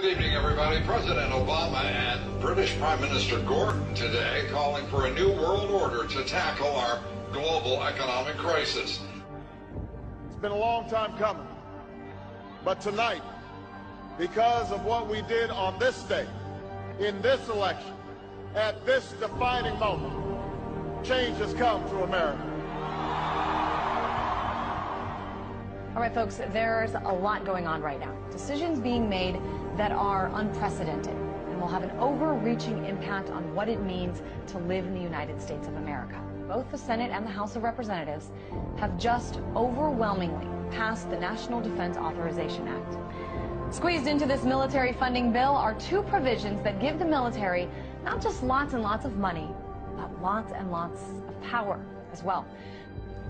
Good evening, everybody. President Obama and British Prime Minister Gordon today calling for a new world order to tackle our global economic crisis. It's been a long time coming, but tonight, because of what we did on this day, in this election, at this defining moment, change has come to America. All right, folks, there's a lot going on right now. Decisions being made that are unprecedented and will have an overreaching impact on what it means to live in the United States of America. Both the Senate and the House of Representatives have just overwhelmingly passed the National Defense Authorization Act. Squeezed into this military funding bill are two provisions that give the military not just lots and lots of money, but lots and lots of power as well.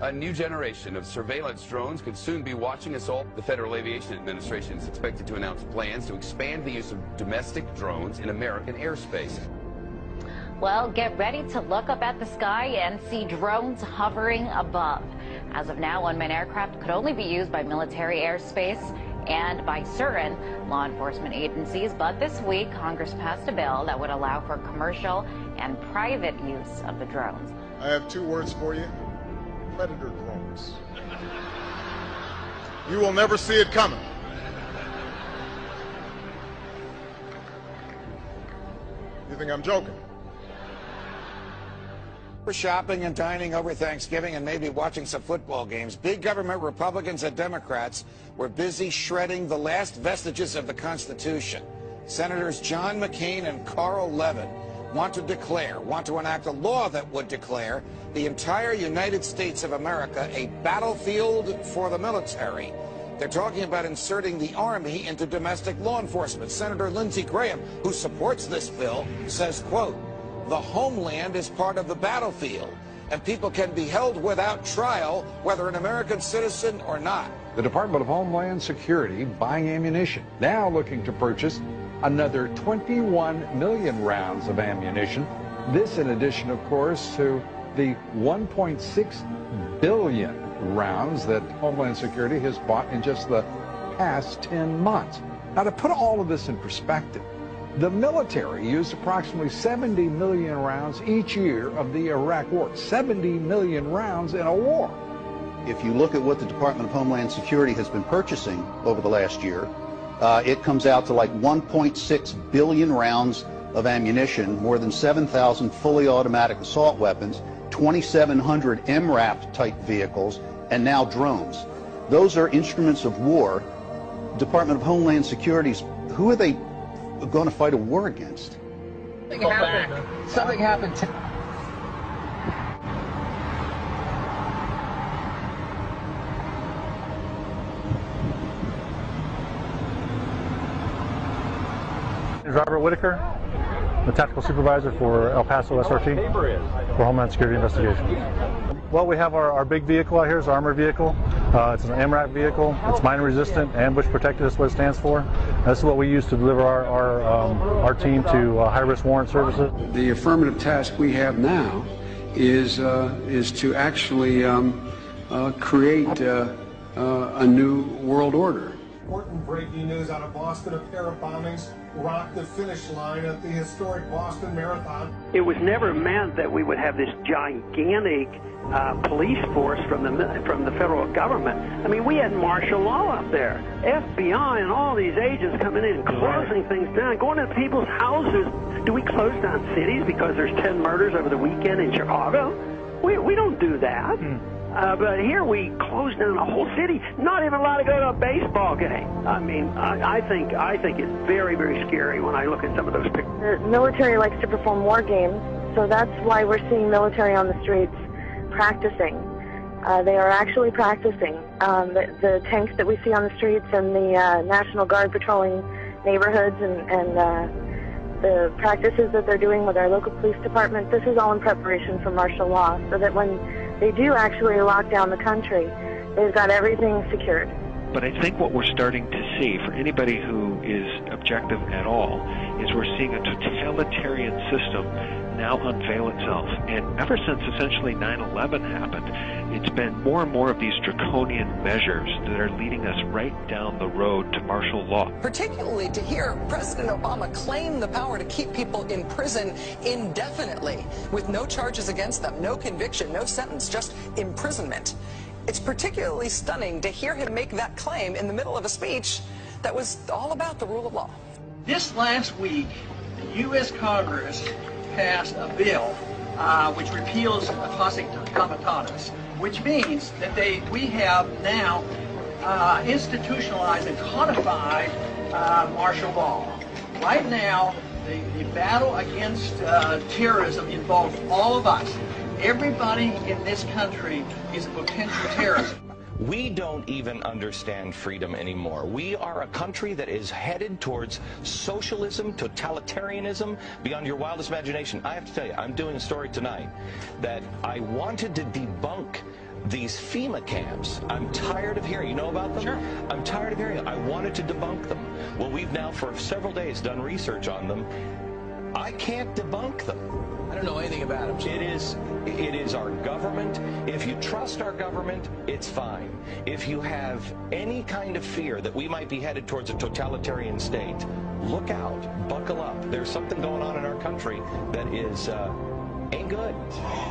A new generation of surveillance drones could soon be watching us all. The Federal Aviation Administration is expected to announce plans to expand the use of domestic drones in American airspace. Well, get ready to look up at the sky and see drones hovering above. As of now, unmanned aircraft could only be used by military airspace and by certain law enforcement agencies. But this week, Congress passed a bill that would allow for commercial and private use of the drones. I have two words for you: predator drones. You will never see it coming. You think I'm joking? We're shopping and dining over Thanksgiving and maybe watching some football games. Big government Republicans and Democrats were busy shredding the last vestiges of the Constitution. Senators John McCain and Carl Levin want to enact a law that would declare the entire United States of America a battlefield for the military. They're talking about inserting the Army into domestic law enforcement. Senator Lindsey Graham, who supports this bill, says, quote, "The homeland is part of the battlefield, and people can be held without trial, whether an American citizen or not." The Department of Homeland Security buying ammunition, now looking to purchase another 21 million rounds of ammunition. This in addition, of course, to the 1.6 billion rounds that Homeland Security has bought in just the past 10 months. Now, to put all of this in perspective, the military used approximately 70 million rounds each year of the Iraq War. 70 million rounds in a war. If you look at what the Department of Homeland Security has been purchasing over the last year, it comes out to like 1.6 billion rounds of ammunition, more than 7,000 fully automatic assault weapons, 2,700 MRAP type vehicles, and now drones. Those are instruments of war. Department of Homeland Security's, who are they going to fight a war against? Something happened. Robert Whitaker, the Tactical Supervisor for El Paso SRT for Homeland Security Investigations. Well, we have our big vehicle out here. It's an armored vehicle. It's an MRAP vehicle. It's mine resistant, ambush protected. That's what it stands for. This is what we use to deliver our team to high-risk warrant services. The affirmative task we have now is to actually create a new world order. Important breaking news out of Boston: a pair of bombings rocked the finish line at the historic Boston Marathon. It was never meant that we would have this gigantic police force from the federal government. I mean, we had martial law up there, FBI and all these agents coming in and closing things down, going to people's houses. Do we close down cities because there's 10 murders over the weekend in Chicago? We don't do that. But here we closed down a whole city, not even allowed to go to a baseball game. I mean, I think it's very, very scary when I look at some of those pictures. The military likes to perform war games, so that's why we're seeing military on the streets practicing. They are actually practicing. The tanks that we see on the streets and the National Guard patrolling neighborhoods and the practices that they're doing with our local police department, this is all in preparation for martial law, so that when they do actually lock down the country, they've got everything secured. But I think what we're starting to see, for anybody who is objective at all, is we're seeing a totalitarian system now unveil itself. And ever since essentially 9/11 happened, it's been more and more of these draconian measures that are leading us right down the road to martial law. Particularly to hear President Obama claim the power to keep people in prison indefinitely with no charges against them, no conviction, no sentence, just imprisonment. It's particularly stunning to hear him make that claim in the middle of a speech that was all about the rule of law. This last week, the U.S. Congress passed a bill which repeals classic comitatus, which means that we have now institutionalized and codified martial law. Right now, the battle against terrorism involves all of us. Everybody in this country is a potential terrorist. We don't even understand freedom anymore. We are a country that is headed towards socialism, totalitarianism, beyond your wildest imagination. I have to tell you, I'm doing a story tonight that I wanted to debunk these FEMA camps. I'm tired of hearing, you know about them? Sure. I'm tired of hearing them. I wanted to debunk them. Well, we've now for several days done research on them. I can't debunk them. I don't know anything about them. It is our government. If you trust our government, it's fine. If you have any kind of fear that we might be headed towards a totalitarian state, look out, buckle up. There's something going on in our country that is ain't good.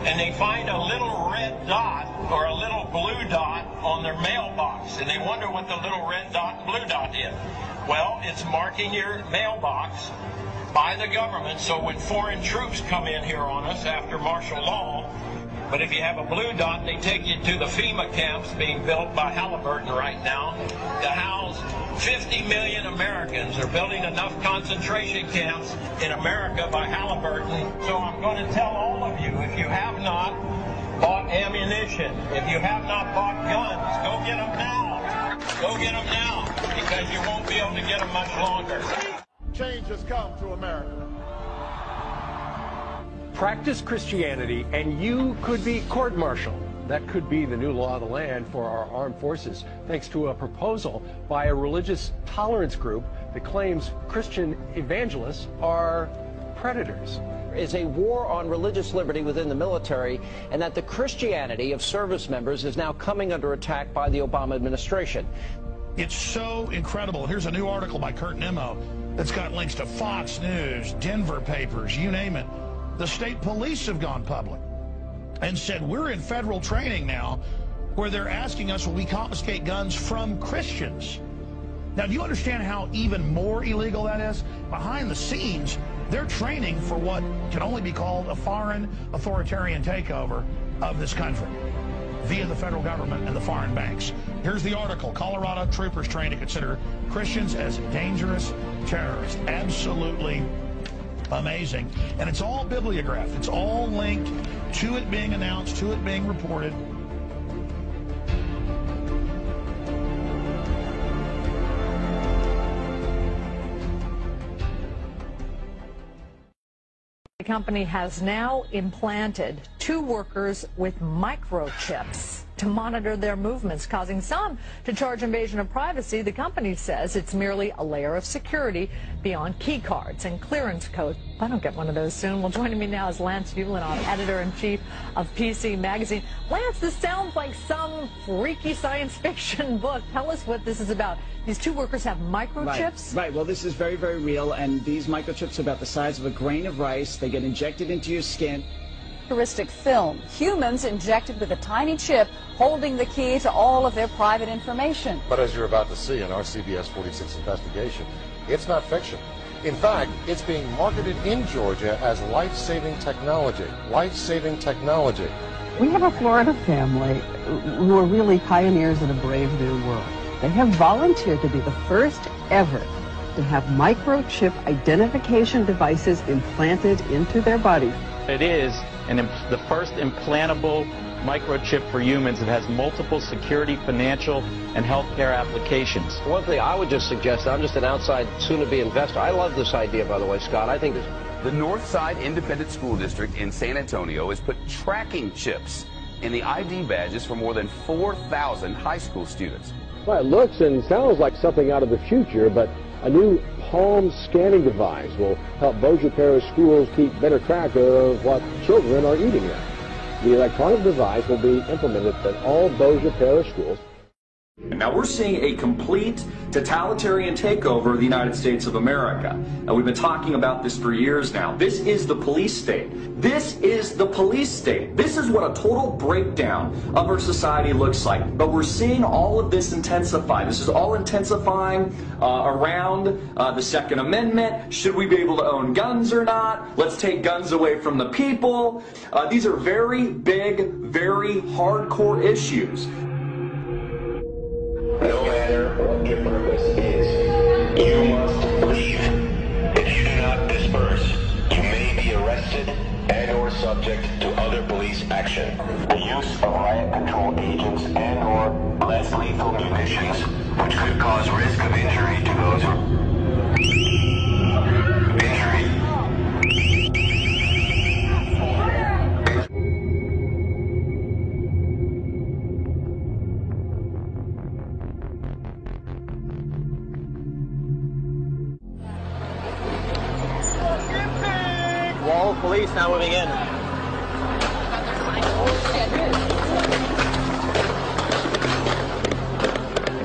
And they find a little red dot or a little blue dot on their mailbox, and they wonder what the little red dot and blue dot is. Well, it's marking your mailbox by the government, so when foreign troops come in here on us after martial law, but if you have a blue dot, they take you to the FEMA camps being built by Halliburton right now to house 50 million Americans. They're building enough concentration camps in America by Halliburton. So I'm going to tell all of you, if you have not bought ammunition, if you have not bought guns, go get them now. Go get them now, because you won't be able to get them much longer. Change has come to America. Practice Christianity and you could be court-martialed. That could be the new law of the land for our armed forces, thanks to a proposal by a religious tolerance group that claims Christian evangelists are predators. Is a war on religious liberty within the military, and that the Christianity of service members is now coming under attack by the Obama administration. It's so incredible. Here's a new article by Kurt Nimmo that's got links to Fox News, Denver papers, you name it. The state police have gone public and said, we're in federal training now where they're asking us, will we confiscate guns from Christians? Now, do you understand how even more illegal that is? Behind the scenes, they're training for what can only be called a foreign authoritarian takeover of this country via the federal government and the foreign banks. Here's the article. Colorado troopers trained to consider Christians as dangerous terrorists. Absolutely amazing. And it's all bibliographed. It's all linked to it being announced, to it being reported. The company has now implanted 2 workers with microchips to monitor their movements, causing some to charge invasion of privacy. The company says it's merely a layer of security beyond key cards and clearance codes. I don't get one of those soon. Well, joining me now is Lance Ulanoff, editor-in-chief of PC Magazine. Lance, this sounds like some freaky science fiction book. Tell us what this is about. These 2 workers have microchips? Right. Well, this is very, very real, and these microchips are about the size of a grain of rice. They get injected into your skin. Futuristic film. Humans injected with a tiny chip holding the key to all of their private information. But as you're about to see in our CBS 46 investigation, it's not fiction. In fact, it's being marketed in Georgia as life-saving technology. Life-saving technology. We have a Florida family who are really pioneers in a brave new world. They have volunteered to be the first ever to have microchip identification devices implanted into their body. It is the first implantable microchip for humans that has multiple security, financial, and healthcare applications. One thing I would just suggest, I'm just an outside soon-to-be investor. I love this idea, by the way, Scott. I think this... The Northside Independent School District in San Antonio has put tracking chips in the ID badges for more than 4,000 high school students. Well, it looks and sounds like something out of the future, but a new palm scanning device will help Bossier Parish schools keep better track of what children are eating now. The electronic device will be implemented at all Bossier Parish schools. Now we're seeing a complete totalitarian takeover of the United States of America. And we've been talking about this for years now. This is the police state. This is the police state. This is what a total breakdown of our society looks like. But we're seeing all of this intensify. This is all intensifying around the Second Amendment. Should we be able to own guns or not? Let's take guns away from the people. These are very big, very hardcore issues. No matter what your purpose is, you must leave. If you do not disperse, you may be arrested and or subject to other police action. The use of riot control agents and or less lethal munitions, which could cause risk of injury to those who... Wall police now moving in.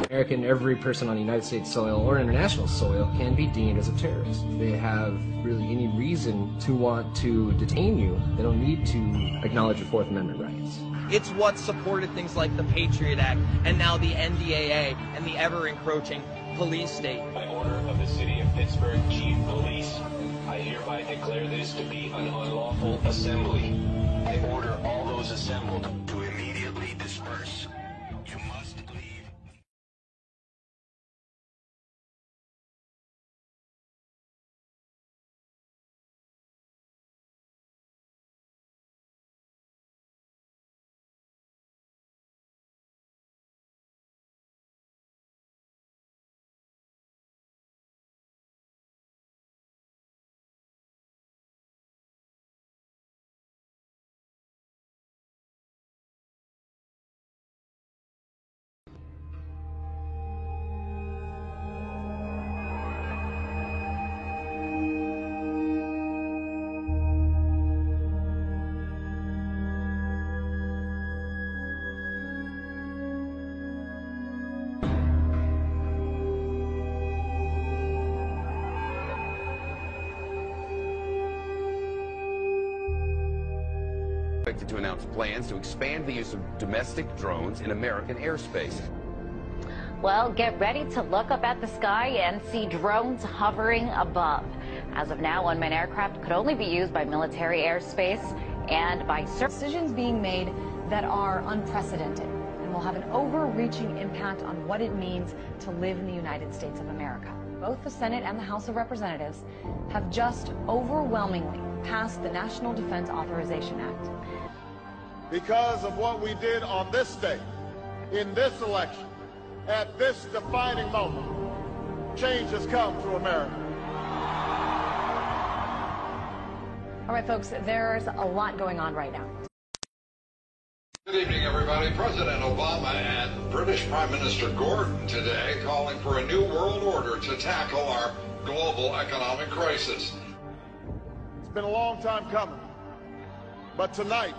American, every person on United States soil or international soil can be deemed as a terrorist. If they have really any reason to want to detain you, they don't need to acknowledge your Fourth Amendment rights. It's what supported things like the Patriot Act and now the NDAA and the ever-encroaching police state. By order of the City of Pittsburgh Chief Police, I hereby declare this to be an unlawful assembly. I order all those assembled to immediately disperse. You must leave. Expected to announce plans to expand the use of domestic drones in American airspace. Well, get ready to look up at the sky and see drones hovering above. As of now, unmanned aircraft could only be used by military airspace and by decisions being made that are unprecedented and will have an overreaching impact on what it means to live in the United States of America. Both the Senate and the House of Representatives have just overwhelmingly passed the National Defense Authorization Act. Because of what we did on this day, in this election, at this defining moment, change has come to America. All right, folks, there's a lot going on right now. Good evening, everybody. President Obama and British Prime Minister Gordon today calling for a new world order to tackle our global economic crisis. It's been a long time coming, but tonight...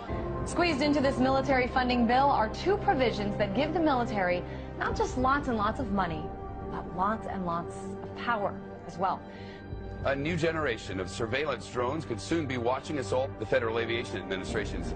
Squeezed into this military funding bill are two provisions that give the military not just lots and lots of money, but lots and lots of power as well. A new generation of surveillance drones could soon be watching us all. The Federal Aviation Administration's